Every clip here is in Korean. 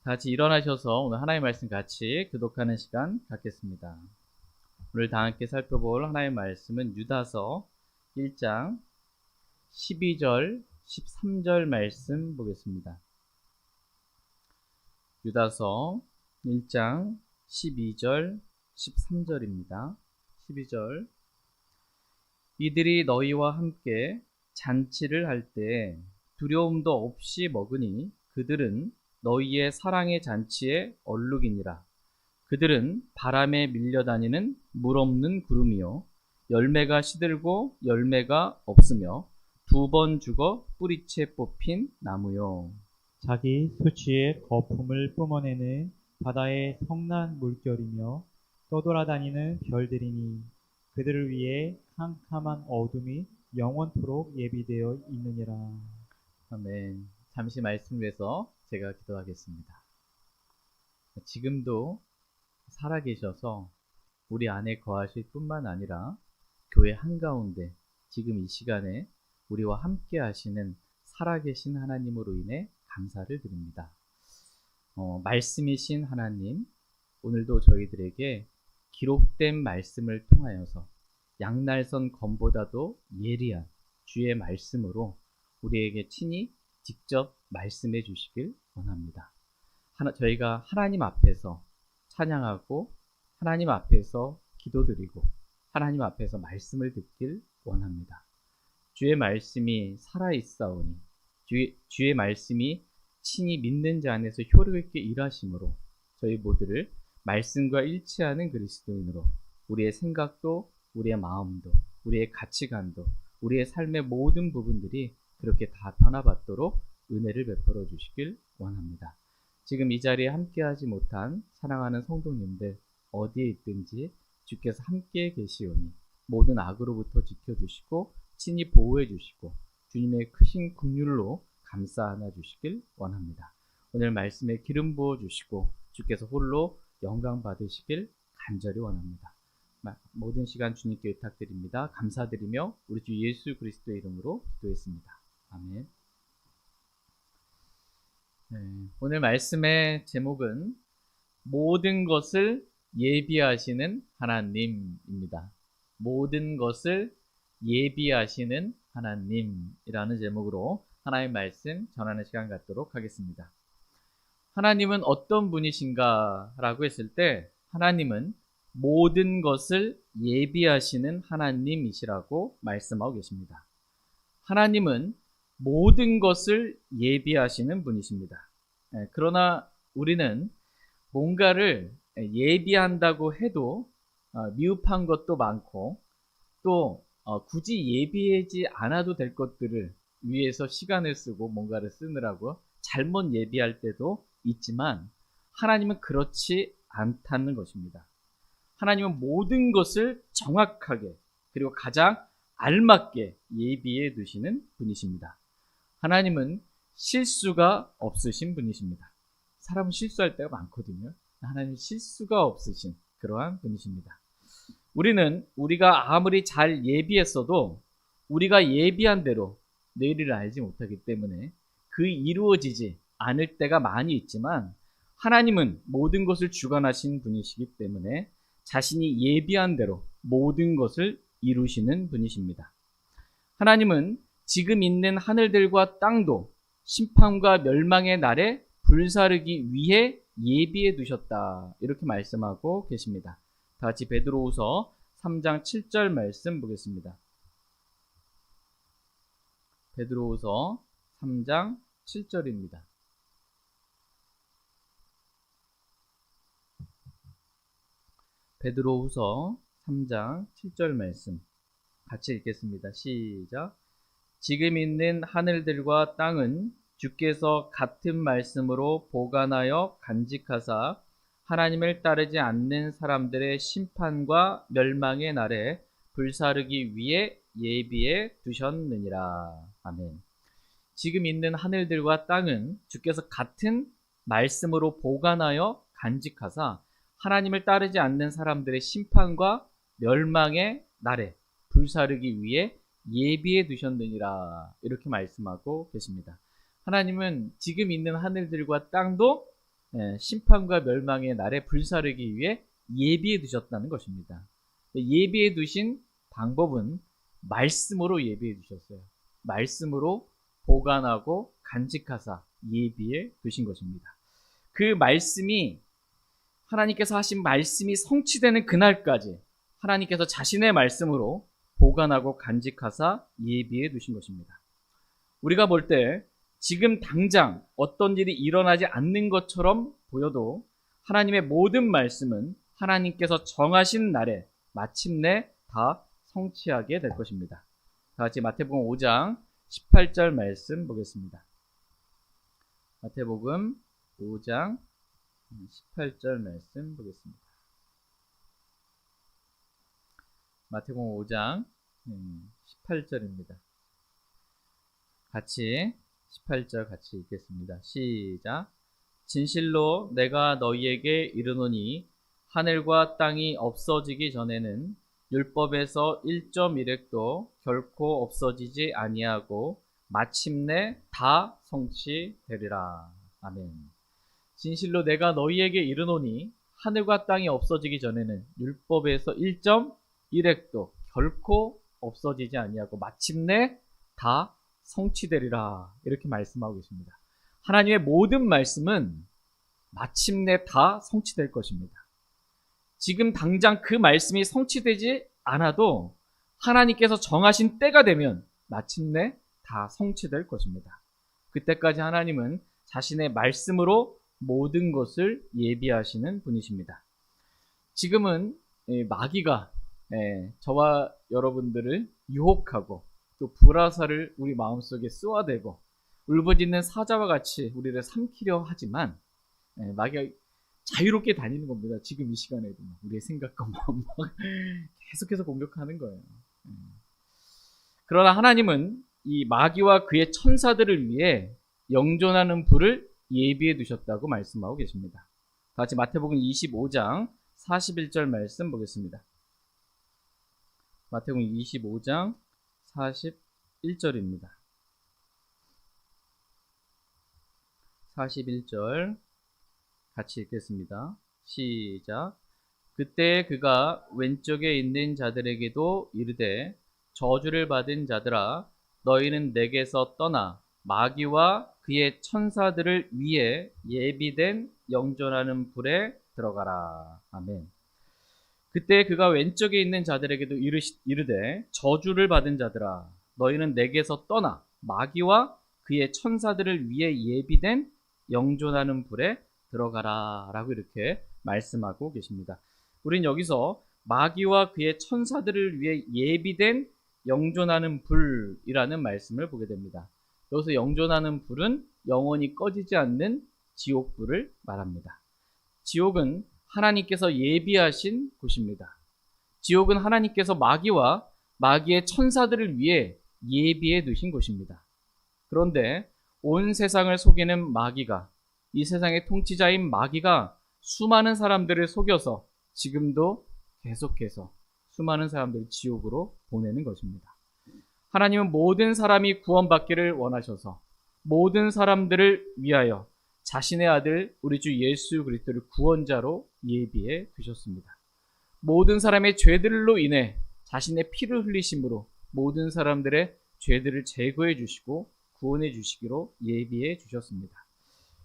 다 같이 일어나셔서 오늘 하나님의 말씀 같이 교독하는 시간 갖겠습니다. 오늘 다 함께 살펴볼 하나님의 말씀은 유다서 1장 12절, 13절 말씀 보겠습니다. 유다서 1장 12절, 13절입니다. 12절 이들이 너희와 함께 잔치를 할 때 두려움도 없이 먹으니 그들은 너희의 사랑의 잔치에 얼룩이니라. 그들은 바람에 밀려다니는 물 없는 구름이요 열매가 시들고 열매가 없으며 2번 죽어 뿌리채 뽑힌 나무요. 자기 수치의 거품을 뿜어내는 바다의 성난 물결이며 떠돌아다니는 별들이니 그들을 위해 캄캄한 어둠이 영원토록 예비되어 있느니라. 아멘. 잠시 말씀 위해서 제가 기도하겠습니다. 지금도 살아계셔서 우리 안에 거하실 뿐만 아니라 교회 한가운데 지금 이 시간에 우리와 함께 하시는 살아계신 하나님으로 인해 감사를 드립니다. 말씀이신 하나님, 오늘도 저희들에게 기록된 말씀을 통하여서 양날선 검보다도 예리한 주의 말씀으로 우리에게 친히 직접 말씀해 주시길 원합니다. 저희가 하나님 앞에서 찬양하고 하나님 앞에서 기도드리고 하나님 앞에서 말씀을 듣길 원합니다. 주의 말씀이 살아있사오니 주의 말씀이 친히 믿는 자 안에서 효력 있게 일하심으로 저희 모두를 말씀과 일치하는 그리스도인으로 우리의 생각도 우리의 마음도 우리의 가치관도 우리의 삶의 모든 부분들이 그렇게 다 변화받도록 은혜를 베풀어 주시길 원합니다. 지금 이 자리에 함께하지 못한 사랑하는 성도님들 어디에 있든지 주께서 함께 계시오니 모든 악으로부터 지켜주시고 친히 보호해 주시고 주님의 크신 긍휼로 감싸 안아 주시길 원합니다. 오늘 말씀에 기름 부어 주시고 주께서 홀로 영광 받으시길 간절히 원합니다. 모든 시간 주님께 의탁드립니다. 감사드리며 우리 주 예수 그리스도의 이름으로 기도했습니다. 아멘. 오늘 말씀의 제목은 모든 것을 예비하시는 하나님입니다. 모든 것을 예비하시는 하나님이라는 제목으로 하나님의 말씀 전하는 시간 갖도록 하겠습니다. 하나님은 어떤 분이신가 라고 했을 때 하나님은 모든 것을 예비하시는 하나님이시라고 말씀하고 계십니다. 하나님은 모든 것을 예비하시는 분이십니다. 그러나 우리는 뭔가를 예비한다고 해도 미흡한 것도 많고 또 굳이 예비하지 않아도 될 것들을 위해서 시간을 쓰고 뭔가를 쓰느라고 잘못 예비할 때도 있지만 하나님은 그렇지 않다는 것입니다. 하나님은 모든 것을 정확하게 그리고 가장 알맞게 예비해 두시는 분이십니다. 하나님은 실수가 없으신 분이십니다. 사람은 실수할 때가 많거든요. 하나님은 실수가 없으신 그러한 분이십니다. 우리가 아무리 잘 예비했어도 우리가 예비한 대로 내일을 알지 못하기 때문에 그 이루어지지 않을 때가 많이 있지만 하나님은 모든 것을 주관하신 분이시기 때문에 자신이 예비한 대로 모든 것을 이루시는 분이십니다. 하나님은 지금 있는 하늘들과 땅도 심판과 멸망의 날에 불사르기 위해 예비해 두셨다. 이렇게 말씀하고 계십니다. 다 같이 베드로후서 3장 7절 말씀 보겠습니다. 베드로후서 3장 7절입니다. 베드로후서 3장 7절 말씀 같이 읽겠습니다. 시작. 지금 있는 하늘들과 땅은 주께서 같은 말씀으로 보관하여 간직하사 하나님을 따르지 않는 사람들의 심판과 멸망의 날에 불사르기 위해 예비해 두셨느니라. 아멘. 지금 있는 하늘들과 땅은 주께서 같은 말씀으로 보관하여 간직하사 하나님을 따르지 않는 사람들의 심판과 멸망의 날에 불사르기 위해 예비해 두셨느니라. 이렇게 말씀하고 계십니다. 하나님은 지금 있는 하늘들과 땅도 심판과 멸망의 날에 불사르기 위해 예비해 두셨다는 것입니다. 예비해 두신 방법은 말씀으로 예비해 두셨어요. 말씀으로 보관하고 간직하사 예비해 두신 것입니다. 그 말씀이 하나님께서 하신 말씀이 성취되는 그날까지 하나님께서 자신의 말씀으로 보관하고 간직하사 예비해 두신 것입니다. 우리가 볼 때 지금 당장 어떤 일이 일어나지 않는 것처럼 보여도 하나님의 모든 말씀은 하나님께서 정하신 날에 마침내 다 성취하게 될 것입니다. 다 같이 마태복음 5장 18절 말씀 보겠습니다. 마태복음 5장 18절 말씀 보겠습니다. 마태복음 5장 18절입니다. 같이 18절 같이 읽겠습니다. 시작. 진실로 내가 너희에게 이르노니 하늘과 땅이 없어지기 전에는 율법에서 1.1획도 결코 없어지지 아니하고 마침내 다 성취되리라. 아멘. 진실로 내가 너희에게 이르노니 하늘과 땅이 없어지기 전에는 율법에서 1.1획도 결코 없어지지 아니하고 마침내 다 성취되리라. 이렇게 말씀하고 계십니다. 하나님의 모든 말씀은 마침내 다 성취될 것입니다. 지금 당장 그 말씀이 성취되지 않아도 하나님께서 정하신 때가 되면 마침내 다 성취될 것입니다. 그때까지 하나님은 자신의 말씀으로 모든 것을 예비하시는 분이십니다. 지금은 마귀가 저와 여러분들을 유혹하고 또 불화살을 우리 마음속에 쏘아대고 울부짖는 사자와 같이 우리를 삼키려 하지만 마귀가 자유롭게 다니는 겁니다. 지금 이 시간에도 우리의 생각과 마음 계속해서 공격하는 거예요. 그러나 하나님은 이 마귀와 그의 천사들을 위해 영존하는 불을 예비해 두셨다고 말씀하고 계십니다. 같이 마태복음 25장 41절 말씀 보겠습니다. 마태복음 25장 41절입니다. 41절 같이 읽겠습니다. 시작. 그때 그가 왼쪽에 있는 자들에게도 이르되 저주를 받은 자들아 너희는 내게서 떠나 마귀와 그의 천사들을 위해 예비된 영존하는 불에 들어가라. 아멘. 그때 그가 왼쪽에 있는 자들에게도 이르되 저주를 받은 자들아 너희는 내게서 떠나 마귀와 그의 천사들을 위해 예비된 영존하는 불에 들어가라 라고 이렇게 말씀하고 계십니다. 우린 여기서 마귀와 그의 천사들을 위해 예비된 영존하는 불이라는 말씀을 보게 됩니다. 여기서 영존하는 불은 영원히 꺼지지 않는 지옥불을 말합니다. 지옥은 하나님께서 예비하신 곳입니다. 지옥은 하나님께서 마귀와 마귀의 천사들을 위해 예비해 두신 곳입니다. 그런데 온 세상을 속이는 마귀가, 이 세상의 통치자인 마귀가 수많은 사람들을 속여서 지금도 계속해서 수많은 사람들을 지옥으로 보내는 것입니다. 하나님은 모든 사람이 구원받기를 원하셔서 모든 사람들을 위하여 자신의 아들 우리 주 예수 그리스도를 구원자로 예비해 두셨습니다. 모든 사람의 죄들로 인해 자신의 피를 흘리심으로 모든 사람들의 죄들을 제거해 주시고 구원해 주시기로 예비해 주셨습니다.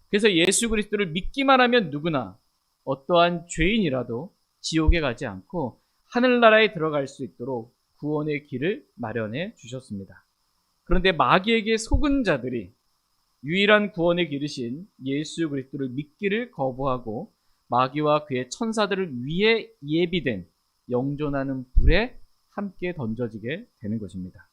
그래서 예수 그리스도를 믿기만 하면 누구나 어떠한 죄인이라도 지옥에 가지 않고 하늘나라에 들어갈 수 있도록 구원의 길을 마련해 주셨습니다. 그런데 마귀에게 속은 자들이 유일한 구원의 길이신 예수 그리스도를 믿기를 거부하고 마귀와 그의 천사들을 위해 예비된 영존하는 불에 함께 던져지게 되는 것입니다.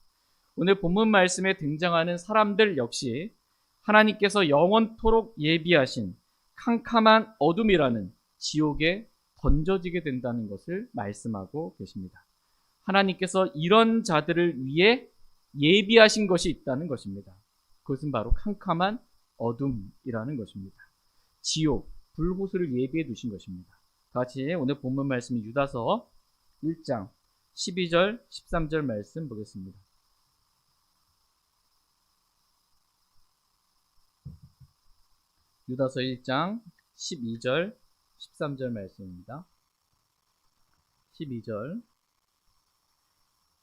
오늘 본문 말씀에 등장하는 사람들 역시 하나님께서 영원토록 예비하신 캄캄한 어둠이라는 지옥에 던져지게 된다는 것을 말씀하고 계십니다. 하나님께서 이런 자들을 위해 예비하신 것이 있다는 것입니다. 그것은 바로 캄캄한 어둠이라는 것입니다. 지옥, 불호수를 예비해 두신 것입니다. 같이 오늘 본문 말씀 유다서 1장 12절, 13절 말씀 보겠습니다. 유다서 1장 12절, 13절 말씀입니다. 12절.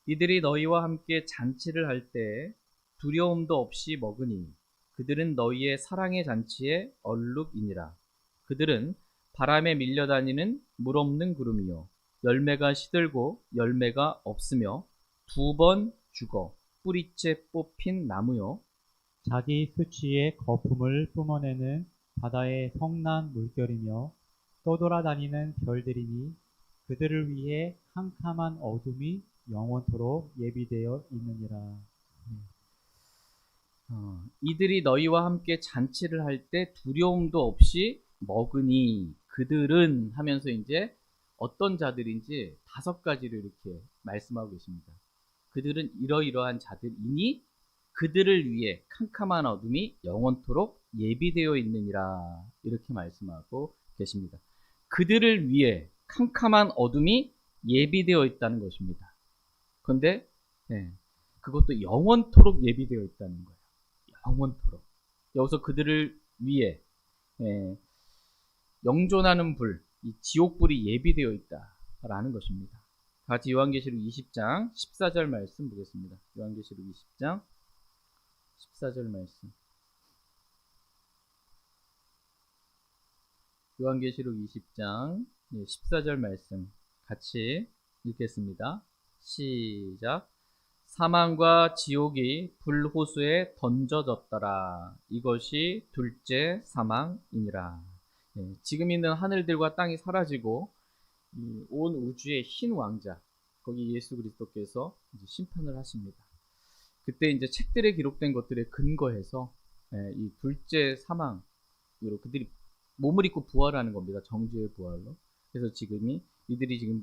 이들이 너희와 함께 잔치를 할 때 두려움도 없이 먹으니 그들은 너희의 사랑의 잔치에 얼룩이니라. 그들은 바람에 밀려다니는 물 없는 구름이요 열매가 시들고 열매가 없으며 2번 죽어 뿌리째 뽑힌 나무요 자기 수치의 거품을 뿜어내는 바다의 성난 물결이며 떠돌아다니는 별들이니 그들을 위해 캄캄한 어둠이 영원토록 예비되어 있느니라. 이들이 너희와 함께 잔치를 할 때 두려움도 없이 먹으니 그들은 하면서 이제 어떤 자들인지 5가지를 이렇게 말씀하고 계십니다. 그들은 이러이러한 자들이니 그들을 위해 캄캄한 어둠이 영원토록 예비되어 있느니라 이렇게 말씀하고 계십니다. 그들을 위해 캄캄한 어둠이 예비되어 있다는 것입니다. 그런데 그것도 영원토록 예비되어 있다는 거예요. 영원토록. 여기서 그들을 위해 영존하는 불, 이 지옥불이 예비되어 있다라는 것입니다. 같이 요한계시록 20장 14절 말씀 보겠습니다. 요한계시록 20장 14절 말씀. 요한계시록 20장 14절 말씀 같이 읽겠습니다. 시작. 사망과 지옥이 불호수에 던져졌더라. 이것이 둘째 사망이니라. 지금 있는 하늘들과 땅이 사라지고 온 우주의 흰 왕자, 거기 예수 그리스도께서 이제 심판을 하십니다. 그때 이제 책들에 기록된 것들에 근거해서 이 둘째 사망으로 그들이 몸을 입고 부활하는 겁니다. 정죄의 부활로. 그래서 이들이 지금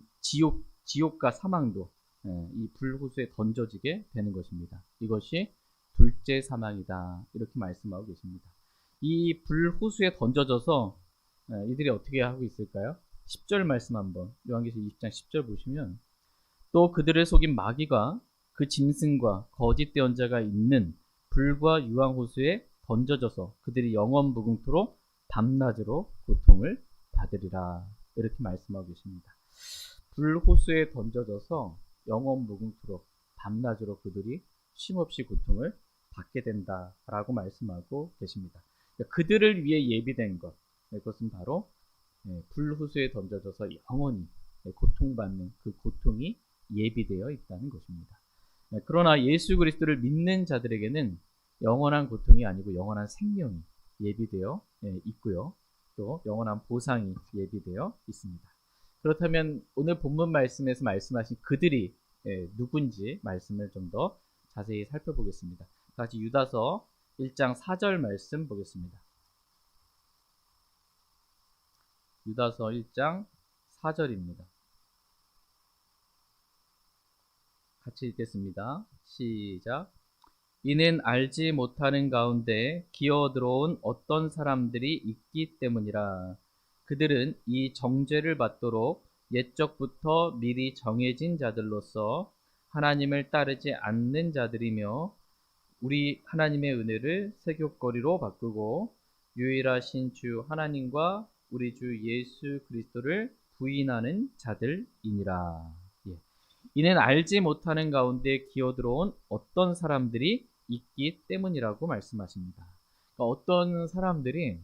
지옥과 사망도 이 불호수에 던져지게 되는 것입니다. 이것이 둘째 사망이다. 이렇게 말씀하고 계십니다. 이 불호수에 던져져서 이들이 어떻게 하고 있을까요? 10절 말씀 한번 요한계시록 20장 10절 보시면 또 그들을 속인 마귀가 그 짐승과 거짓 대언자가 있는 불과 유황호수에 던져져서 그들이 영원 무궁토로 밤낮으로 고통을 받으리라. 이렇게 말씀하고 계십니다. 불호수에 던져져서 영원 무궁토록 밤낮으로 그들이 쉼없이 고통을 받게 된다라고 말씀하고 계십니다. 그들을 위해 예비된 것, 그것은 바로 불호수에 던져져서 영원히 고통받는 그 고통이 예비되어 있다는 것입니다. 그러나 예수 그리스도를 믿는 자들에게는 영원한 고통이 아니고 영원한 생명이 예비되어 있고요. 또 영원한 보상이 예비되어 있습니다. 그렇다면 오늘 본문 말씀에서 말씀하신 그들이 누군지 말씀을 좀 더 자세히 살펴보겠습니다. 같이 유다서 1장 4절 말씀 보겠습니다. 유다서 1장 4절입니다. 같이 읽겠습니다. 시작. 이는 알지 못하는 가운데 기어 들어온 어떤 사람들이 있기 때문이라. 그들은 이 정죄를 받도록 옛적부터 미리 정해진 자들로서 하나님을 따르지 않는 자들이며 우리 하나님의 은혜를 세귑거리로 바꾸고 유일하신 주 하나님과 우리 주 예수 그리스도를 부인하는 자들이니라. 이는 알지 못하는 가운데 기어 들어온 어떤 사람들이 있기 때문이라고 말씀하십니다. 그러니까 어떤 사람들이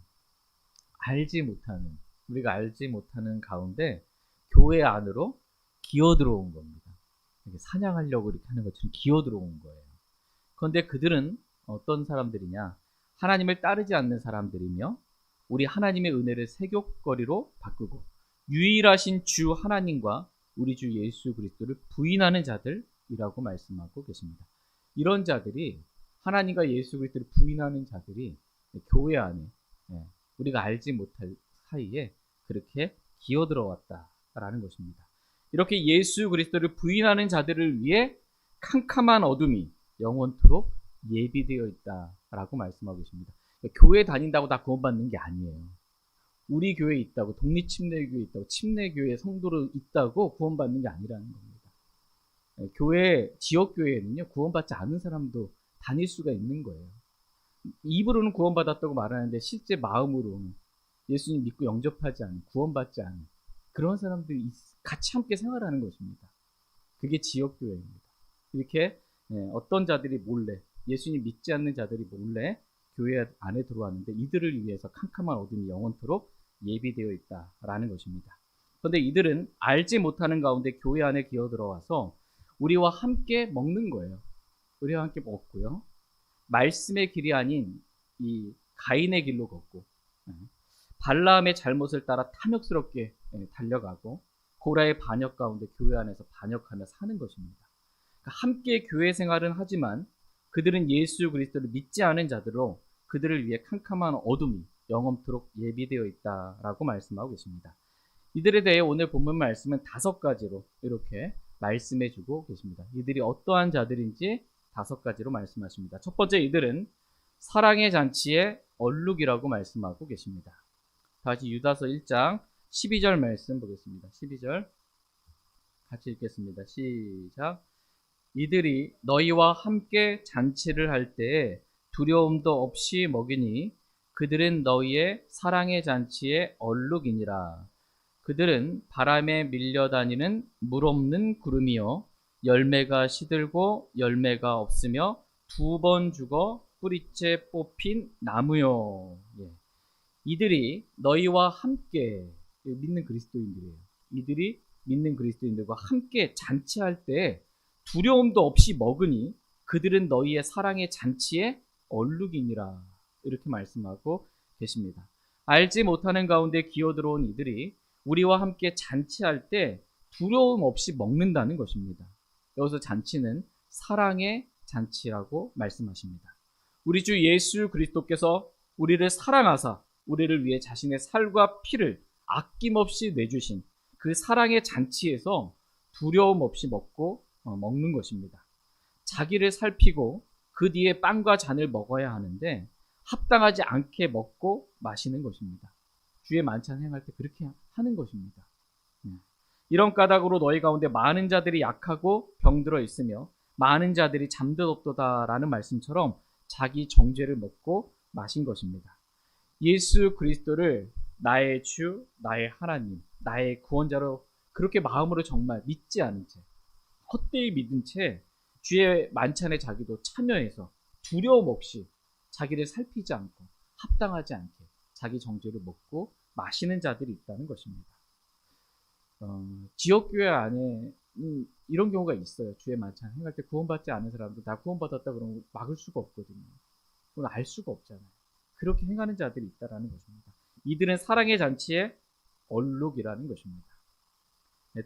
우리가 알지 못하는 가운데 교회 안으로 기어 들어온 겁니다. 이렇게 사냥하려고 이렇게 하는 것처럼 기어 들어온 거예요. 그런데 그들은 어떤 사람들이냐? 하나님을 따르지 않는 사람들이며 우리 하나님의 은혜를 세귑거리로 바꾸고 유일하신 주 하나님과 우리 주 예수 그리스도를 부인하는 자들이라고 말씀하고 계십니다. 이런 자들이 하나님과 예수 그리스도를 부인하는 자들이 교회 안에 우리가 알지 못할 사이에 그렇게 기어 들어왔다라는 것입니다. 이렇게 예수 그리스도를 부인하는 자들을 위해 캄캄한 어둠이 영원토록 예비되어 있다라고 말씀하고 계십니다. 교회 다닌다고 다 구원받는 게 아니에요. 우리 교회에 있다고, 독립침례교회에 있다고, 침례교회 성도로 있다고 구원받는 게 아니라는 겁니다. 지역교회에는요, 구원받지 않은 사람도 다닐 수가 있는 거예요. 입으로는 구원받았다고 말하는데 실제 마음으로는 예수님 믿고 영접하지 않은, 구원받지 않은 그런 사람들이 같이 함께 생활하는 것입니다. 그게 지역교회입니다. 이렇게 어떤 자들이 몰래, 예수님 믿지 않는 자들이 몰래 교회 안에 들어왔는데 이들을 위해서 캄캄한 어둠이 영원토록 예비되어 있다라는 것입니다. 그런데 이들은 알지 못하는 가운데 교회 안에 기어 들어와서 우리와 함께 먹는 거예요. 우리와 함께 먹고요. 말씀의 길이 아닌 이 가인의 길로 걷고, 발라함의 잘못을 따라 탐욕스럽게 달려가고, 고라의 반역 가운데 교회 안에서 반역하며 사는 것입니다. 그러니까 함께 교회 생활은 하지만 그들은 예수 그리스도를 믿지 않은 자들로 그들을 위해 캄캄한 어둠이 영원토록 예비되어 있다라고 말씀하고 계십니다. 이들에 대해 오늘 본문 말씀은 5가지로 이렇게 말씀해 주고 계십니다. 이들이 어떠한 자들인지 5가지로 말씀하십니다. 첫 번째, 이들은 사랑의 잔치의 얼룩이라고 말씀하고 계십니다. 다시 유다서 1장 12절 말씀 보겠습니다. 12절 같이 읽겠습니다. 시작. 이들이 너희와 함께 잔치를 할 때에 두려움도 없이 먹이니 그들은 너희의 사랑의 잔치의 얼룩이니라. 그들은 바람에 밀려다니는 물 없는 구름이요 열매가 시들고 열매가 없으며 2번 죽어 뿌리째 뽑힌 나무요. 이들이 너희와 함께, 믿는 그리스도인들이에요. 이들이 믿는 그리스도인들과 함께 잔치할 때 두려움도 없이 먹으니 그들은 너희의 사랑의 잔치의 얼룩이니라. 이렇게 말씀하고 계십니다. 알지 못하는 가운데 기어들어온 이들이 우리와 함께 잔치할 때 두려움 없이 먹는다는 것입니다. 여기서 잔치는 사랑의 잔치라고 말씀하십니다. 우리 주 예수 그리스도께서 우리를 사랑하사 우리를 위해 자신의 살과 피를 아낌없이 내주신 그 사랑의 잔치에서 두려움 없이 먹는 것입니다. 자기를 살피고 그 뒤에 빵과 잔을 먹어야 하는데 합당하지 않게 먹고 마시는 것입니다. 주의 만찬 행할 때 그렇게 하는 것입니다. 이런 까닭으로 너희 가운데 많은 자들이 약하고 병들어 있으며 많은 자들이 잠들었도다라는 말씀처럼 자기 정죄를 먹고 마신 것입니다. 예수 그리스도를 나의 주, 나의 하나님, 나의 구원자로 그렇게 마음으로 정말 믿지 않은 채, 헛되이 믿은 채 주의 만찬에 자기도 참여해서 두려움 없이 자기를 살피지 않고 합당하지 않게 자기 정죄를 먹고 마시는 자들이 있다는 것입니다. 지역교회 안에 이런 경우가 있어요. 주의 만찬 행할 때 구원받지 않은 사람도 다 구원받았다 그러면 막을 수가 없거든요. 그건 알 수가 없잖아요. 그렇게 행하는 자들이 있다는 것입니다. 이들은 사랑의 잔치의 얼룩이라는 것입니다.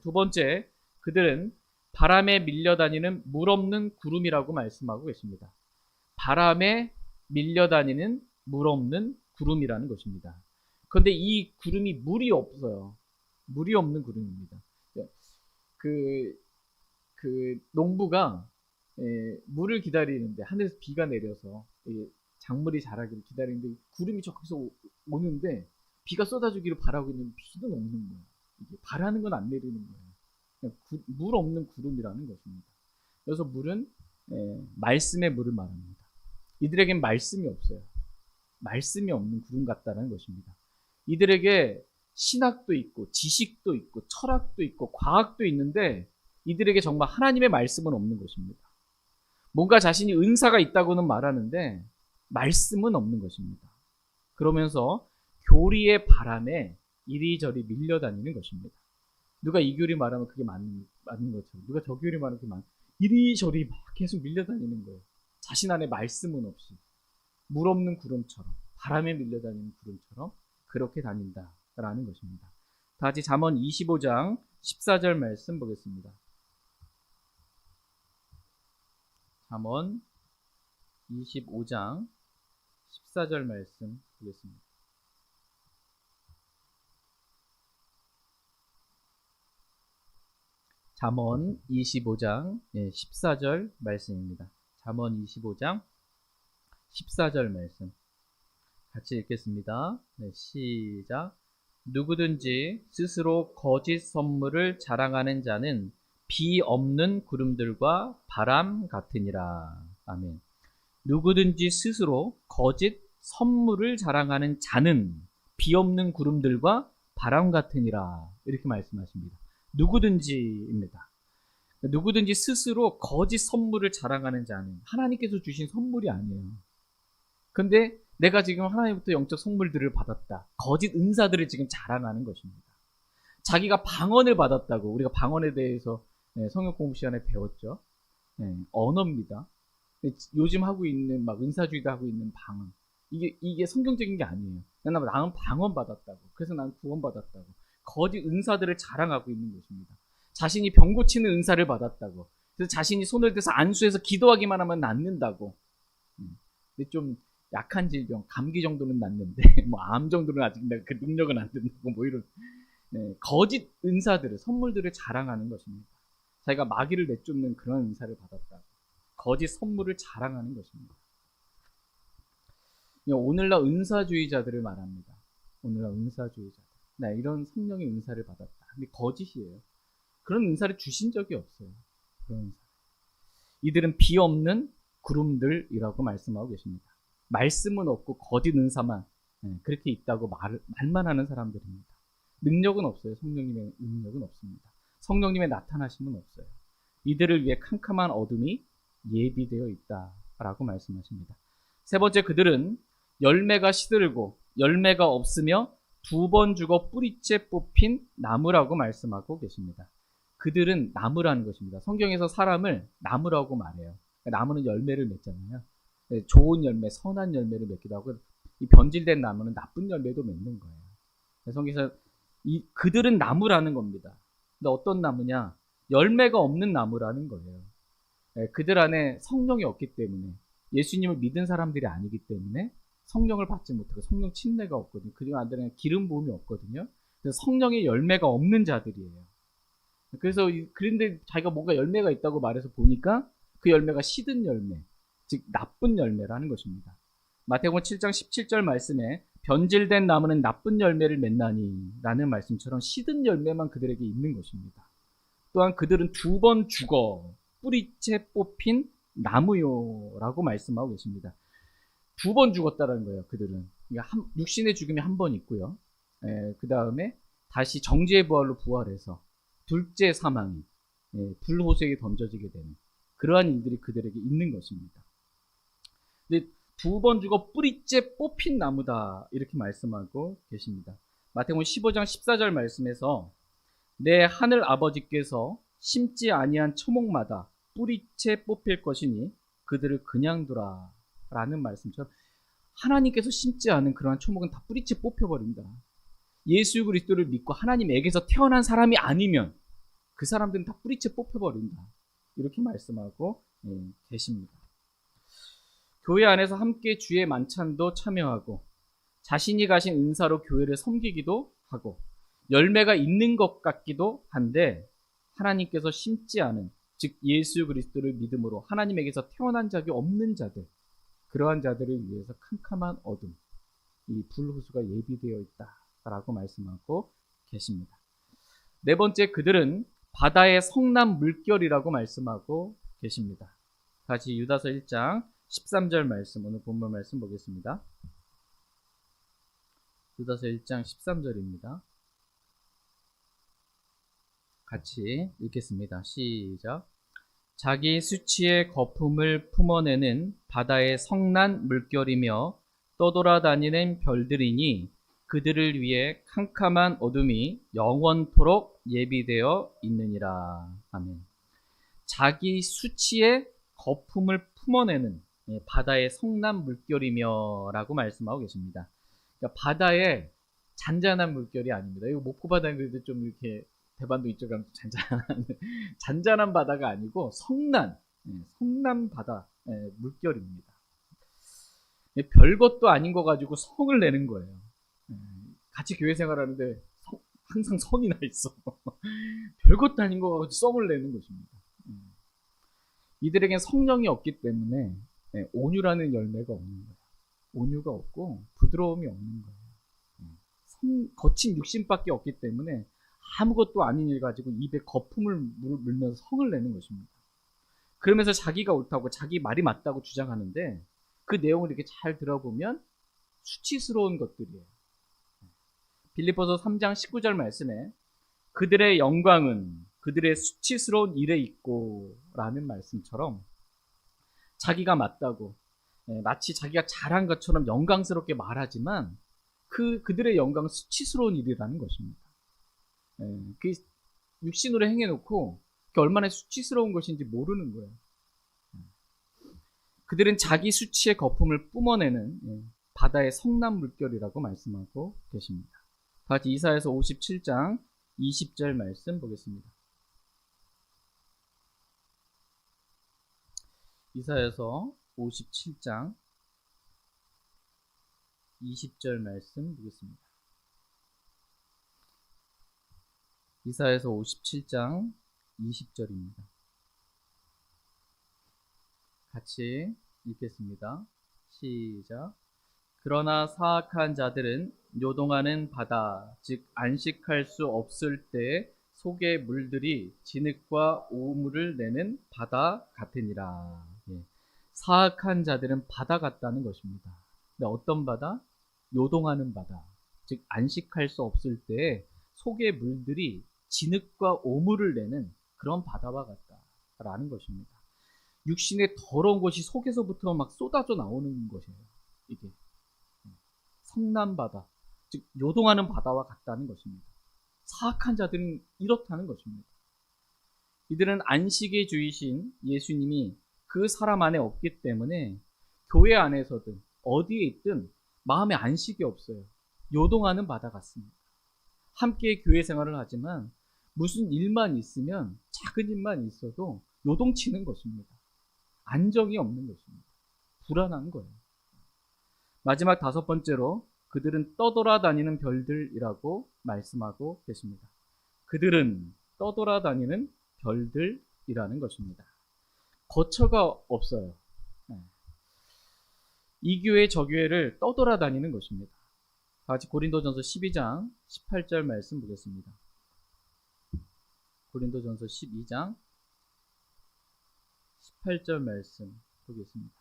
두 번째, 그들은 바람에 밀려다니는 물 없는 구름이라고 말씀하고 계십니다. 바람에 밀려다니는 물 없는 구름이라는 것입니다. 그런데 이 구름이 물이 없어요. 물이 없는 구름입니다. 농부가 물을 기다리는데 하늘에서 비가 내려서 작물이 자라기를 기다리는데 구름이 저기서 오는데 비가 쏟아주기를 바라고 있는데 비도 없는 거예요. 이게 바라는 건 안 내리는 거예요. 물 없는 구름이라는 것입니다. 그래서 물은 말씀의 물을 말합니다. 이들에겐 말씀이 없어요. 말씀이 없는 구름 같다는 것입니다. 이들에게 신학도 있고 지식도 있고 철학도 있고 과학도 있는데 이들에게 정말 하나님의 말씀은 없는 것입니다. 뭔가 자신이 은사가 있다고는 말하는데 말씀은 없는 것입니다. 그러면서 교리의 바람에 이리저리 밀려다니는 것입니다. 누가 이 교리 말하면 그게 맞는 것처럼, 누가 저 교리 말하면 그게 이리저리 막 계속 밀려다니는 거예요. 자신 안에 말씀은 없이 물 없는 구름처럼, 바람에 밀려다니는 구름처럼 그렇게 다닌다라는 것입니다. 다시 잠언 25장 14절 말씀 보겠습니다. 잠언 25장 14절 말씀 보겠습니다. 잠언 25장 14절 말씀입니다. 잠언 25장 14절 말씀 같이 읽겠습니다. 시작. 누구든지 스스로 거짓 선물을 자랑하는 자는 비 없는 구름들과 바람 같으니라. 아멘. 누구든지 스스로 거짓 선물을 자랑하는 자는 비 없는 구름들과 바람 같으니라 이렇게 말씀하십니다. 누구든지입니다. 누구든지 스스로 거짓 선물을 자랑하는 자는 하나님께서 주신 선물이 아니에요. 근데 내가 지금 하나님부터 영적 선물들을 받았다. 거짓 은사들을 지금 자랑하는 것입니다. 자기가 방언을 받았다고, 우리가 방언에 대해서 성경 공부 시간에 배웠죠. 언어입니다. 요즘 하고 있는 막 은사주의도 하고 있는 방언. 이게 성경적인 게 아니에요. 나는 방언 받았다고. 그래서 나는 구원 받았다고. 거짓 은사들을 자랑하고 있는 것입니다. 자신이 병 고치는 은사를 받았다고. 그래서 자신이 손을 대서 안수해서 기도하기만 하면 낫는다고. 근데 좀 약한 질병, 감기 정도는 낫는데 뭐 암 정도는 아직 내가 그 능력은 안 된다고 뭐 이런 거짓 은사들을, 선물들을 자랑하는 것입니다. 자기가 마귀를 내쫓는 그런 은사를 받았다고. 거짓 선물을 자랑하는 것입니다. 오늘날 은사주의자들을 말합니다. 오늘날 은사주의자들. 나 이런 성령의 은사를 받았다. 근데 거짓이에요. 그런 은사를 주신 적이 없어요. 그런 은사. 이들은 비 없는 구름들이라고 말씀하고 계십니다. 말씀은 없고 거짓 은사만 그렇게 있다고 말만 하는 사람들입니다. 능력은 없어요. 성령님의 능력은 없습니다. 성령님의 나타나심은 없어요. 이들을 위해 캄캄한 어둠이 예비되어 있다라고 말씀하십니다. 세 번째, 그들은 열매가 시들고 열매가 없으며 2번 죽어 뿌리째 뽑힌 나무라고 말씀하고 계십니다. 그들은 나무라는 것입니다. 성경에서 사람을 나무라고 말해요. 나무는 열매를 맺잖아요. 좋은 열매, 선한 열매를 맺기도 하고, 이 변질된 나무는 나쁜 열매도 맺는 거예요. 성경에서 그들은 나무라는 겁니다. 근데 어떤 나무냐? 열매가 없는 나무라는 거예요. 그들 안에 성령이 없기 때문에, 예수님을 믿은 사람들이 아니기 때문에 성령을 받지 못하고 성령 침례가 없거든요. 그중 안들은 기름 부음이 없거든요. 그래서 성령의 열매가 없는 자들이에요. 그래서 그런데 자기가 뭔가 열매가 있다고 말해서 보니까 그 열매가 시든 열매, 즉 나쁜 열매라는 것입니다. 마태복음 7장 17절 말씀에 변질된 나무는 나쁜 열매를 맺나니 라는 말씀처럼 시든 열매만 그들에게 있는 것입니다. 또한 그들은 2번 죽어 뿌리채 뽑힌 나무요라고 말씀하고 계십니다. 2번 죽었다는 거예요. 그들은 육신의 죽음이 한 번 있고요. 그 다음에 다시 정죄의 부활로 부활해서 둘째 사망이 불호수에 던져지게 되는 그러한 일들이 그들에게 있는 것입니다. 근데 2번 죽어 뿌리째 뽑힌 나무다 이렇게 말씀하고 계십니다. 마태복음 15장 14절 말씀에서 내 하늘 아버지께서 심지 아니한 초목마다 뿌리채 뽑힐 것이니 그들을 그냥 두라 라는 말씀처럼 하나님께서 심지 않은 그러한 초목은 다 뿌리채 뽑혀버린다. 예수 그리스도를 믿고 하나님에게서 태어난 사람이 아니면 그 사람들은 다 뿌리채 뽑혀버린다. 이렇게 말씀하고 계십니다. 교회 안에서 함께 주의 만찬도 참여하고 자신이 가신 은사로 교회를 섬기기도 하고 열매가 있는 것 같기도 한데 하나님께서 심지 않은, 즉 예수 그리스도를 믿음으로 하나님에게서 태어난 적이 없는 자들, 그러한 자들을 위해서 캄캄한 어둠, 이 불호수가 예비되어 있다라고 말씀하고 계십니다. 네 번째, 그들은 바다의 성난 물결이라고 말씀하고 계십니다. 다시 유다서 1장 13절 말씀, 오늘 본문 말씀 보겠습니다. 유다서 1장 13절입니다. 같이 읽겠습니다. 시작. 자기 수치의 거품을 품어내는 바다의 성난 물결이며 떠돌아다니는 별들이니 그들을 위해 캄캄한 어둠이 영원토록 예비되어 있느니라. 아멘. 자기 수치의 거품을 품어내는 바다의 성난 물결이며 라고 말씀하고 계십니다. 그러니까 바다의 잔잔한 물결이 아닙니다. 이거 목포바다는 그래도 좀 이렇게 대반도 이쪽에 가면 잔잔한 바다가 아니고 성난 바다 물결입니다. 별것도 아닌 거 가지고 성을 내는 거예요. 같이 교회 생활하는데 항상 성이 나 있어. 별것도 아닌 거 가지고 성을 내는 것입니다. 이들에겐 성령이 없기 때문에 온유라는 열매가 없는 거예요. 온유가 없고 부드러움이 없는 거예요. 거친 육신밖에 없기 때문에 아무것도 아닌 일 가지고 입에 거품을 물면서 성을 내는 것입니다. 그러면서 자기가 옳다고 자기 말이 맞다고 주장하는데 그 내용을 이렇게 잘 들어보면 수치스러운 것들이에요. 빌립보서 3장 19절 말씀에 그들의 영광은 그들의 수치스러운 일에 있고 라는 말씀처럼 자기가 맞다고 마치 자기가 잘한 것처럼 영광스럽게 말하지만 그들의 영광은 수치스러운 일이라는 것입니다. 그 육신으로 행해놓고 그게 얼마나 수치스러운 것인지 모르는 거예요. 그들은 자기 수치의 거품을 뿜어내는 바다의 성난 물결이라고 말씀하고 계십니다. 같이 이사야서 57장 20절 말씀 보겠습니다. 이사야서 57장 20절 말씀 보겠습니다. 이사야서 57장 20절입니다. 같이 읽겠습니다. 시작. 그러나 사악한 자들은 요동하는 바다, 즉 안식할 수 없을 때 속의 물들이 진흙과 오물을 내는 바다 같으니라. 사악한 자들은 바다 같다는 것입니다. 근데 어떤 바다? 요동하는 바다, 즉 안식할 수 없을 때 속의 물들이 진흙과 오물을 내는 그런 바다와 같다라는 것입니다. 육신의 더러운 것이 속에서부터 막 쏟아져 나오는 것이에요. 이게 성난 바다, 즉 요동하는 바다와 같다는 것입니다. 사악한 자들은 이렇다는 것입니다. 이들은 안식의 주이신 예수님이 그 사람 안에 없기 때문에 교회 안에서든 어디에 있든 마음에 안식이 없어요. 요동하는 바다 같습니다. 함께 교회 생활을 하지만 무슨 일만 있으면 작은 일만 있어도 요동치는 것입니다. 안정이 없는 것입니다. 불안한 거예요. 마지막 5번째로 그들은 떠돌아다니는 별들이라고 말씀하고 계십니다. 그들은 떠돌아다니는 별들이라는 것입니다. 거처가 없어요. 이 교회 저 교회를 떠돌아다니는 것입니다. 같이 고린도전서 12장 18절 말씀 보겠습니다. 고린도전서 12장 18절 말씀 보겠습니다.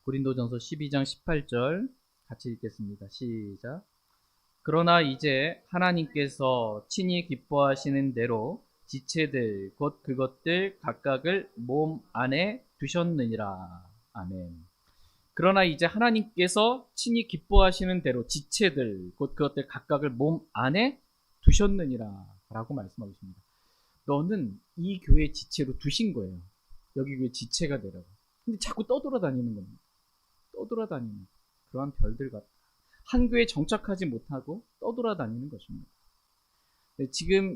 고린도전서 12장 18절 같이 읽겠습니다. 시작. 그러나 이제 하나님께서 친히 기뻐하시는 대로 지체들 곧 그것들 각각을 몸 안에 두셨느니라. 아멘. 그러나 이제 하나님께서 친히 기뻐하시는 대로 지체들 곧 그것들 각각을 몸 안에 두셨느니라 라고 말씀하고 있습니다. 너는 이 교회 지체로 두신 거예요. 여기 교회 지체가 되라고. 근데 자꾸 떠돌아다니는 겁니다. 떠돌아다니는 그러한 별들 같다. 한 교회에 정착하지 못하고 떠돌아다니는 것입니다. 지금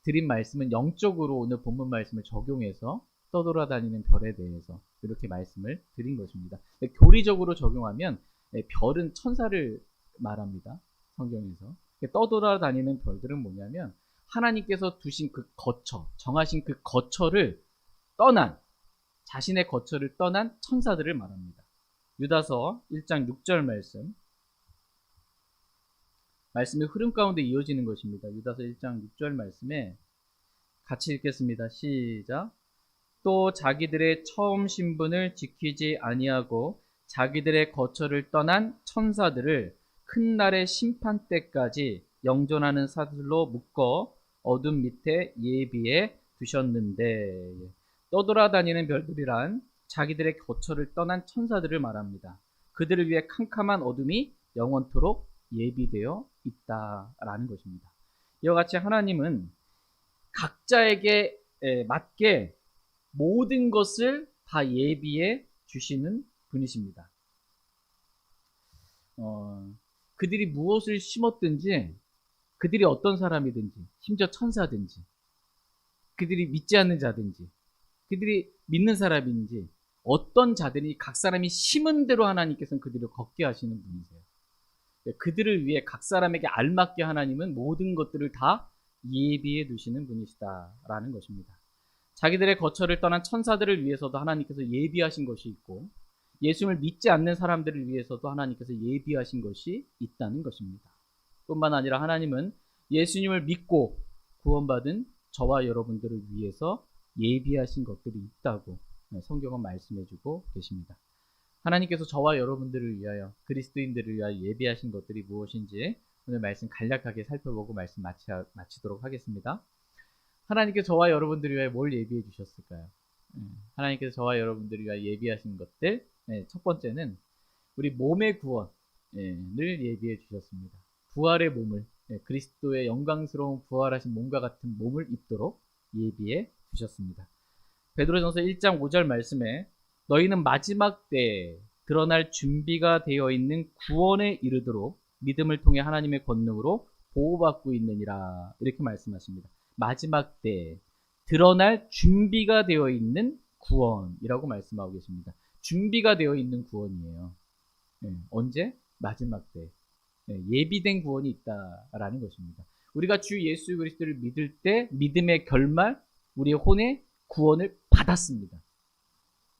드린 말씀은 영적으로 오늘 본문 말씀을 적용해서 떠돌아다니는 별에 대해서 이렇게 말씀을 드린 것입니다. 교리적으로 적용하면 별은 천사를 말합니다. 성경에서. 떠돌아다니는 별들은 뭐냐면 하나님께서 두신 그 거처, 정하신 그 거처를 떠난, 자신의 거처를 떠난 천사들을 말합니다. 유다서 1장 6절 말씀의 흐름 가운데 이어지는 것입니다. 유다서 1장 6절 말씀에 같이 읽겠습니다. 시작. 또 자기들의 처음 신분을 지키지 아니하고 자기들의 거처를 떠난 천사들을 큰 날의 심판 때까지 영존하는 사들로 묶어 어둠 밑에 예비해 두셨는데, 떠돌아다니는 별들이란 자기들의 거처를 떠난 천사들을 말합니다. 그들을 위해 캄캄한 어둠이 영원토록 예비되어 있다라는 것입니다. 이와 같이 하나님은 각자에게 맞게 모든 것을 다 예비해 주시는 분이십니다. 그들이 무엇을 심었든지, 그들이 어떤 사람이든지, 심지어 천사든지, 그들이 믿지 않는 자든지, 그들이 믿는 사람인지, 어떤 자들이 각 사람이 심은 대로 하나님께서는 그들을 걷게 하시는 분이세요. 그들을 위해 각 사람에게 알맞게 하나님은 모든 것들을 다 예비해 두시는 분이시다라는 것입니다. 자기들의 거처를 떠난 천사들을 위해서도 하나님께서 예비하신 것이 있고, 예수님을 믿지 않는 사람들을 위해서도 하나님께서 예비하신 것이 있다는 것입니다. 뿐만 아니라 하나님은 예수님을 믿고 구원받은 저와 여러분들을 위해서 예비하신 것들이 있다고 성경은 말씀해주고 계십니다. 하나님께서 저와 여러분들을 위하여, 그리스도인들을 위하여 예비하신 것들이 무엇인지 오늘 말씀 간략하게 살펴보고 말씀 마치도록 하겠습니다. 하나님께서 저와 여러분들을 위하여 뭘 예비해 주셨을까요? 하나님께서 저와 여러분들을 위하여 예비하신 것들, 첫 번째는 우리 몸의 구원을 예비해 주셨습니다. 부활의 몸을, 그리스도의 영광스러운 부활하신 몸과 같은 몸을 입도록 예비해 주셨습니다. 베드로전서 1장 5절 말씀에 너희는 마지막 때에 드러날 준비가 되어 있는 구원에 이르도록 믿음을 통해 하나님의 권능으로 보호받고 있느니라, 이렇게 말씀하십니다. 마지막 때에 드러날 준비가 되어 있는 구원이라고 말씀하고 계십니다. 준비가 되어 있는 구원이에요. 언제? 마지막 때. 예비된 구원이 있다라는 것입니다. 우리가 주 예수 그리스도를 믿을 때 믿음의 결말, 우리의 혼의 구원을 받았습니다.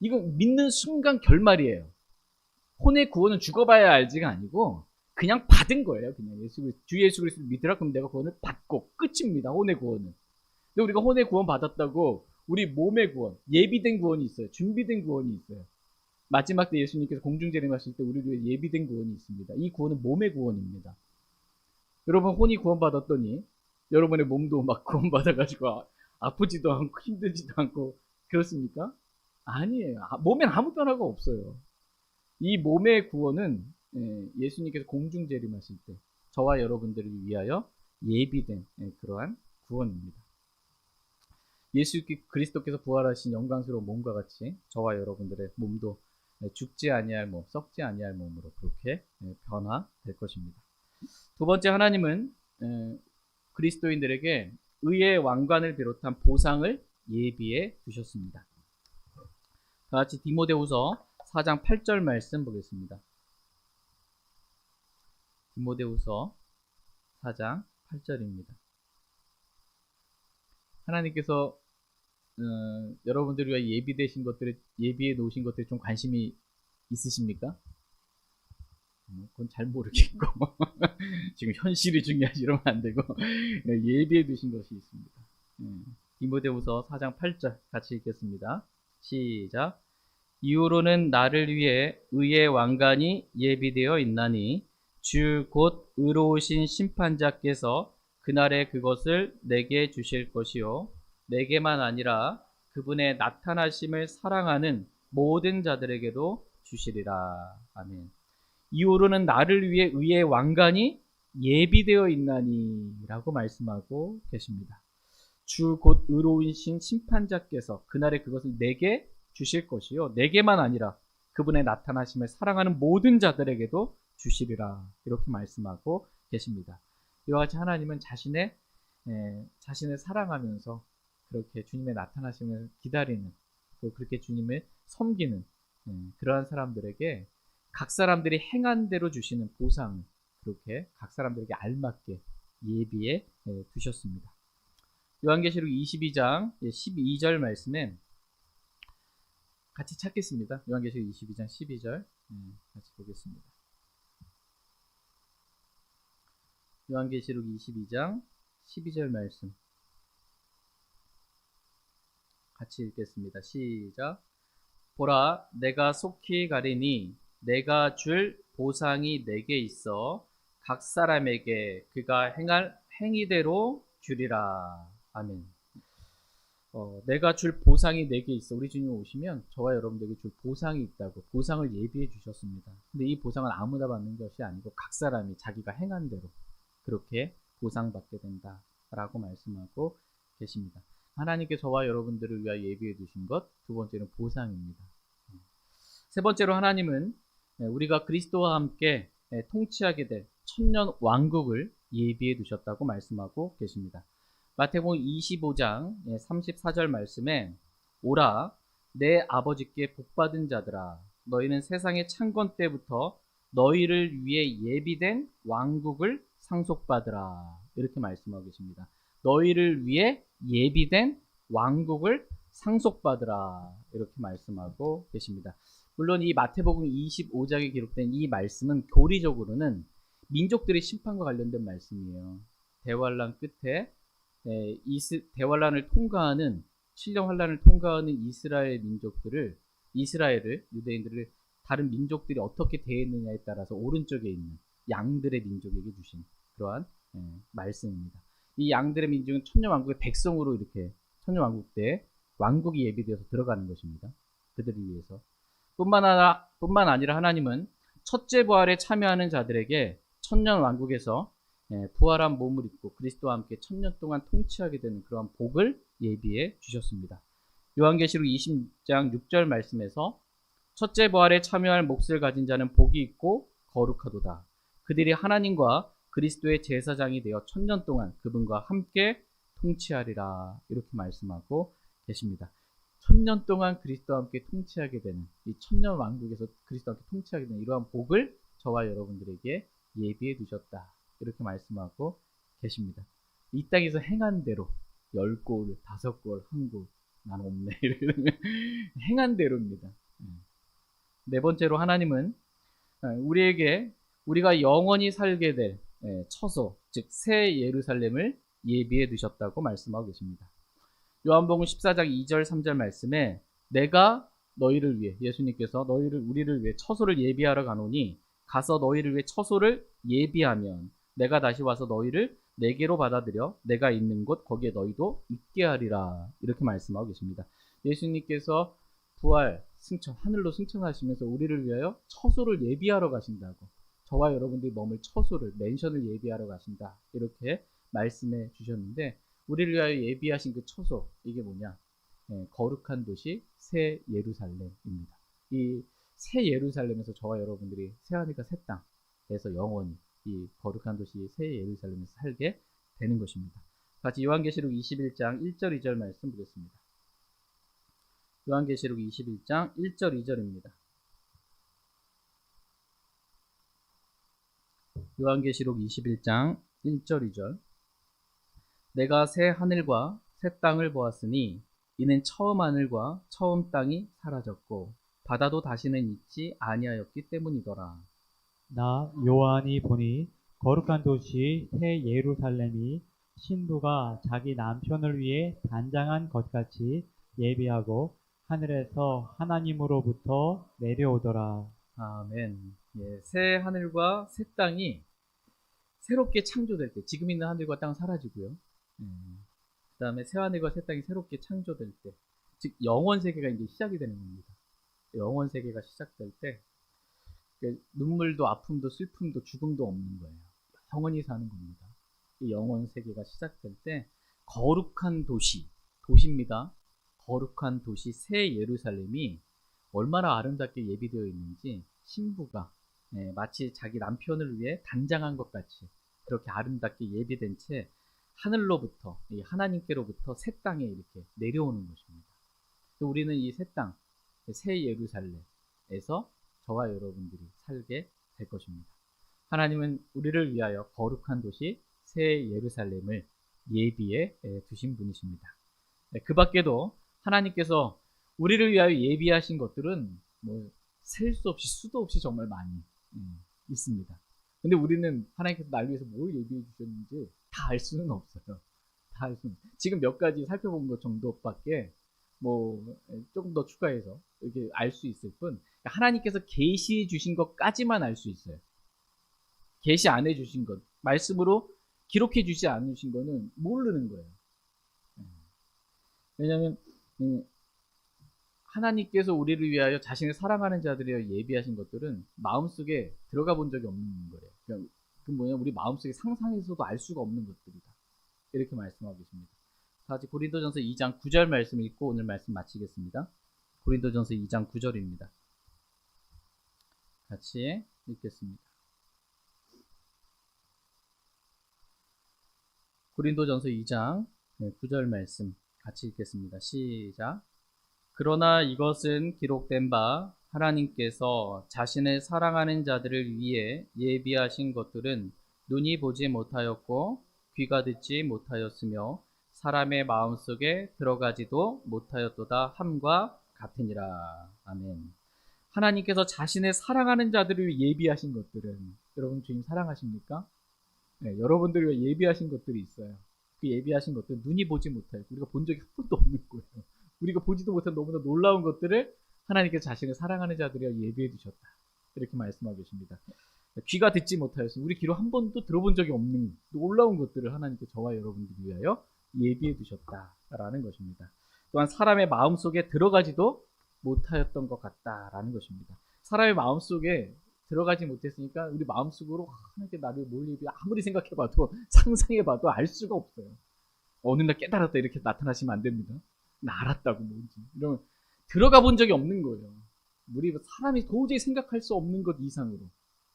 이건 믿는 순간 결말이에요. 혼의 구원은 죽어봐야 알지가 아니고 그냥 받은 거예요. 그냥 주 예수 그리스도를 믿으라 그럼 내가 구원을 받고 끝입니다. 혼의 구원은. 근데 우리가 혼의 구원 받았다고 우리 몸의 구원, 예비된 구원이 있어요. 준비된 구원이 있어요. 마지막 때 예수님께서 공중재림하실 때 우리를 위해 예비된 구원이 있습니다. 이 구원은 몸의 구원입니다. 여러분 혼이 구원받았더니 여러분의 몸도 막 구원받아가지고 아프지도 않고 힘들지도 않고 그렇습니까? 아니에요. 몸엔 아무 변화가 없어요. 이 몸의 구원은 예수님께서 공중재림하실 때 저와 여러분들을 위하여 예비된 그러한 구원입니다. 예수 그리스도께서 부활하신 영광스러운 몸과 같이 저와 여러분들의 몸도 죽지 아니할 몸, 썩지 아니할 몸으로 그렇게 변화될 것입니다. 두 번째, 하나님은 그리스도인들에게 의의 왕관을 비롯한 보상을 예비해 주셨습니다. 다 같이 디모데후서 4장 8절 말씀 보겠습니다. 디모데후서 4장 8절입니다. 하나님께서 여러분들을 위해 예비되신 것들을, 예비해 놓으신 것들에 좀 관심이 있으십니까? 그건 잘 모르겠고 지금 현실이 중요하지 이러면 안 되고 예비해 두신 것이 있습니다. 디모데후서 4장 8절 같이 읽겠습니다. 시작. 이후로는 나를 위해 의의 왕관이 예비되어 있나니 주 곧 의로우신 심판자께서 그날에 그것을 내게 주실 것이요 내게만 아니라 그분의 나타나심을 사랑하는 모든 자들에게도 주시리라. 아멘. 이후로는 나를 위해 의의 왕관이 예비되어 있나니 라고 말씀하고 계십니다. 주 곧 의로우신 심판자께서 그날에 그것을 내게 주실 것이요 내게만 아니라 그분의 나타나심을 사랑하는 모든 자들에게도 주시리라, 이렇게 말씀하고 계십니다. 이와 같이 하나님은 자신을 사랑하면서 그렇게 주님의 나타나심을 기다리는, 또 그렇게 주님을 섬기는 그러한 사람들에게 각 사람들이 행한 대로 주시는 보상, 그렇게 각 사람들에게 알맞게 예비해 두셨습니다. 요한계시록 22장 12절 말씀에 같이 찾겠습니다. 요한계시록 22장 12절 같이 보겠습니다. 요한계시록 22장 12절 말씀 같이 읽겠습니다. 시작. 보라, 내가 속히 가리니 내가 줄 보상이 내게 있어 각 사람에게 그가 행할 행위대로 주리라. 아멘. 내가 줄 보상이 내게 있어. 우리 주님 오시면 저와 여러분들에게 줄 보상이 있다고 보상을 예비해 주셨습니다. 근데 이 보상은 아무나 받는 것이 아니고 각 사람이 자기가 행한 대로 그렇게 보상받게 된다라고 말씀하고 계십니다. 하나님께 저와 여러분들을 위하여 예비해 두신 것, 두 번째는 보상입니다. 세 번째로 하나님은 우리가 그리스도와 함께 통치하게 될 천년 왕국을 예비해 두셨다고 말씀하고 계십니다. 마태복음 25장 34절 말씀에 오라, 내 아버지께 복받은 자들아, 너희는 세상의 창건 때부터 너희를 위해 예비된 왕국을 상속받으라, 이렇게 말씀하고 계십니다. 너희를 위해 예비된 왕국을 상속받으라, 이렇게 말씀하고 계십니다. 물론 이 마태복음 25장에 기록된 이 말씀은 교리적으로는 민족들의 심판과 관련된 말씀이에요. 대환란 끝에 대환란을 통과하는 7년 환란을 통과하는 이스라엘 민족들을, 이스라엘을, 유대인들을 다른 민족들이 어떻게 대했느냐에 따라서 오른쪽에 있는 양들의 민족에게 주신 그러한 말씀입니다. 이 양들의 민족은 천년왕국의 백성으로 이렇게 천년왕국 때 왕국이 예비되어서 들어가는 것입니다. 그들을 위해서. 뿐만 아니라 하나님은 첫째 부활에 참여하는 자들에게 천년왕국에서 부활한 몸을 입고 그리스도와 함께 천년 동안 통치하게 되는 그러한 복을 예비해 주셨습니다. 요한계시록 20장 6절 말씀에서 첫째 부활에 참여할 몫을 가진 자는 복이 있고 거룩하도다. 그들이 하나님과 그리스도의 제사장이 되어 천년 동안 그분과 함께 통치하리라. 이렇게 말씀하고 계십니다. 천년 동안 그리스도와 함께 통치하게 되는 이 천년 왕국에서 그리스도와 함께 통치하게 되는 이러한 복을 저와 여러분들에게 예비해 두셨다. 이렇게 말씀하고 계십니다. 이 땅에서 행한 대로 10골, 5골, 1골 난 없네. 행한 대로입니다. 네 번째로 하나님은 우리가 영원히 살게 될 처소, 즉 새 예루살렘을 예비해 두셨다고 말씀하고 계십니다. 요한복음 14장 2절 3절 말씀에 내가 너희를 위해 예수님께서 우리를 위해 처소를 예비하러 가노니 가서 너희를 위해 처소를 예비하면 내가 다시 와서 너희를 내게로 받아들여 내가 있는 곳 거기에 너희도 있게 하리라. 이렇게 말씀하고 계십니다. 예수님께서 부활, 승천, 하늘로 승천하시면서 우리를 위하여 처소를 예비하러 가신다고. 저와 여러분들이 머물 처소를, 맨션을 예비하러 가신다. 이렇게 말씀해 주셨는데 우리를 위하여 예비하신 그 처소, 이게 뭐냐? 거룩한 도시 새 예루살렘입니다. 이 새 예루살렘에서 저와 여러분들이 새하늘과 새 땅에서 영원히 이 거룩한 도시 새 예루살렘에서 살게 되는 것입니다. 같이 요한계시록 21장 1절 2절 말씀 보겠습니다. 요한계시록 21장 1절 2절입니다. 요한계시록 21장 1절 2절 내가 새 하늘과 새 땅을 보았으니 이는 처음 하늘과 처음 땅이 사라졌고 바다도 다시는 있지 아니하였기 때문이더라. 나 요한이 보니 거룩한 도시 새 예루살렘이 신부가 자기 남편을 위해 단장한 것 같이 예비하고 하늘에서 하나님으로부터 내려오더라. 아멘. 예, 새 하늘과 새 땅이 새롭게 창조될 때, 지금 있는 하늘과 땅은 사라지고요. 그 다음에 새 하늘과 새 땅이 새롭게 창조될 때, 즉 영원 세계가 이제 시작이 되는 겁니다. 영원 세계가 시작될 때 눈물도 아픔도 슬픔도 죽음도 없는 거예요. 영원히 사는 겁니다. 이 영원 세계가 시작될 때 거룩한 도시입니다. 거룩한 도시 새 예루살렘이 얼마나 아름답게 예비되어 있는지 신부가 마치 자기 남편을 위해 단장한 것 같이 그렇게 아름답게 예비된 채 하늘로부터 하나님께로부터 새 땅에 이렇게 내려오는 것입니다. 우리는 이 새 땅, 새 예루살렘에서 저와 여러분들이 살게 될 것입니다. 하나님은 우리를 위하여 거룩한 도시 새 예루살렘을 예비해 두신 분이십니다. 그 밖에도 하나님께서 우리를 위하여 예비하신 것들은 셀 수 없이 수도 없이 정말 많이 있습니다. 근데 우리는 하나님께서 날 위해서 뭘 예비해 주셨는지 다 알 수는 없어요. 다 알 수는. 지금 몇 가지 살펴본 것 정도밖에 조금 더 추가해서 이렇게 알 수 있을 뿐 하나님께서 계시해 주신 것까지만 알 수 있어요. 계시 안 해주신 것, 말씀으로 기록해 주지 않으신 거는 모르는 거예요. 왜냐하면 하나님께서 우리를 위하여 자신을 사랑하는 자들이여 예비하신 것들은 마음속에 들어가 본 적이 없는 거예요. 그러니까 우리 마음속에 상상해서도 알 수가 없는 것들이다. 이렇게 말씀하고 계십니다. 같이 고린도전서 2장 9절 말씀 읽고 오늘 말씀 마치겠습니다. 고린도전서 2장 9절입니다. 같이 읽겠습니다. 고린도전서 2장 9절 말씀 같이 읽겠습니다. 시작. 그러나 이것은 기록된 바 하나님께서 자신을 사랑하는 자들을 위해 예비하신 것들은 눈이 보지 못하였고 귀가 듣지 못하였으며 사람의 마음속에 들어가지도 못하였도다 함과 같으니라. 아멘. 하나님께서 자신의 사랑하는 자들을 위해 예비하신 것들은 여러분 주님 사랑하십니까? 네, 여러분들을 위해 예비하신 것들이 있어요. 그 예비하신 것들은 눈이 보지 못하였고 우리가 본 적이 한 번도 없는 거예요. 우리가 보지도 못한 너무나 놀라운 것들을 하나님께서 자신을 사랑하는 자들이여 예비해 두셨다. 이렇게 말씀하고 계십니다. 귀가 듣지 못하였으니 우리 귀로 한 번도 들어본 적이 없는 놀라운 것들을 하나님께 저와 여러분들 위하여 예비해 두셨다라는 것입니다. 또한 사람의 마음속에 들어가지도 못하였던 것 같다라는 것입니다. 사람의 마음속에 들어가지 못했으니까 우리 마음속으로 하나님께 나를 뭘 예비 아무리 생각해봐도 상상해봐도 알 수가 없어요. 어느 날 깨달았다 이렇게 나타나시면 안 됩니다. 나 알았다고 뭔지 이러면 들어가 본 적이 없는 거예요. 우리 사람이 도저히 생각할 수 없는 것 이상으로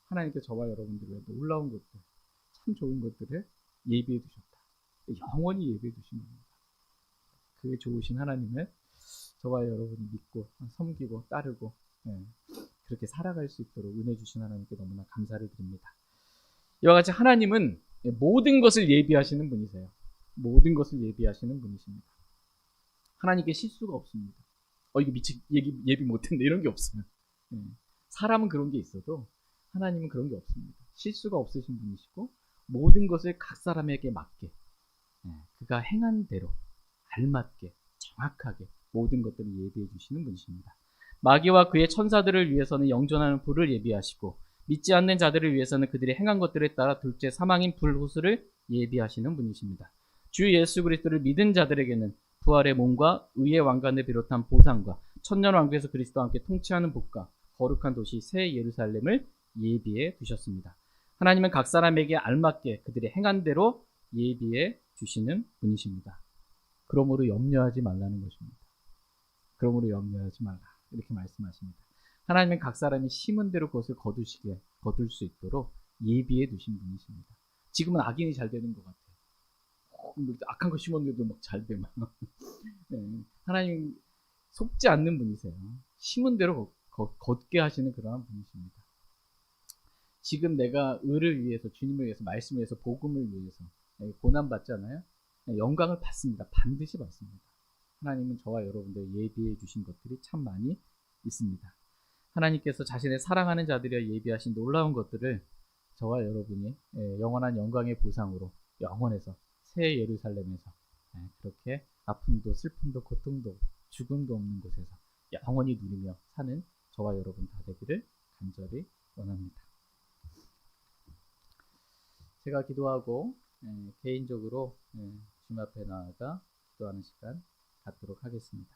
하나님께 저와 여러분들의 놀라운 것들, 참 좋은 것들을 예비해 두셨다. 영원히 예비해 두신 겁니다. 그 좋으신 하나님을 저와 여러분이 믿고 섬기고 따르고 그렇게 살아갈 수 있도록 은혜 주신 하나님께 너무나 감사를 드립니다. 이와 같이 하나님은 모든 것을 예비하시는 분이세요. 모든 것을 예비하시는 분이십니다. 하나님께 실수가 없습니다. 이거 예비 못했네 이런 게 없어요. 사람은 그런 게 있어도 하나님은 그런 게 없습니다. 실수가 없으신 분이시고 모든 것을 각 사람에게 맞게 그가 행한 대로 알맞게 정확하게 모든 것들을 예비해 주시는 분이십니다. 마귀와 그의 천사들을 위해서는 영존하는 불을 예비하시고 믿지 않는 자들을 위해서는 그들이 행한 것들에 따라 둘째 사망인 불호수를 예비하시는 분이십니다. 주 예수 그리스도를 믿은 자들에게는 부활의 몸과 의의 왕관을 비롯한 보상과 천년 왕국에서 그리스도와 함께 통치하는 복과 거룩한 도시 새 예루살렘을 예비해 두셨습니다. 하나님은 각 사람에게 알맞게 그들이 행한 대로 예비해 주시는 분이십니다. 그러므로 염려하지 말라는 것입니다. 그러므로 염려하지 말라 이렇게 말씀하십니다. 하나님은 각 사람이 심은 대로 그것을 거둘 수 있도록 예비해 두신 분이십니다. 지금은 악인이 잘 되는 것 같아요. 악한 거 심었는데도 막 잘 돼. 하나님 속지 않는 분이세요. 심은 대로 걷게 하시는 그러한 분이십니다. 지금 내가 의를 위해서 주님을 위해서 말씀을 위해서 복음을 위해서 고난 받잖아요. 영광을 받습니다. 반드시 받습니다. 하나님은 저와 여러분들 예비해 주신 것들이 참 많이 있습니다. 하나님께서 자신의 사랑하는 자들이여 예비하신 놀라운 것들을 저와 여러분이 영원한 영광의 보상으로 영원에서 새 예루살렘에서 그렇게 아픔도 슬픔도 고통도 죽음도 없는 곳에서 영원히 누리며 사는 저와 여러분 다 되기를 간절히 원합니다. 제가 기도하고 개인적으로 주님 앞에 나아가 기도하는 시간 갖도록 하겠습니다.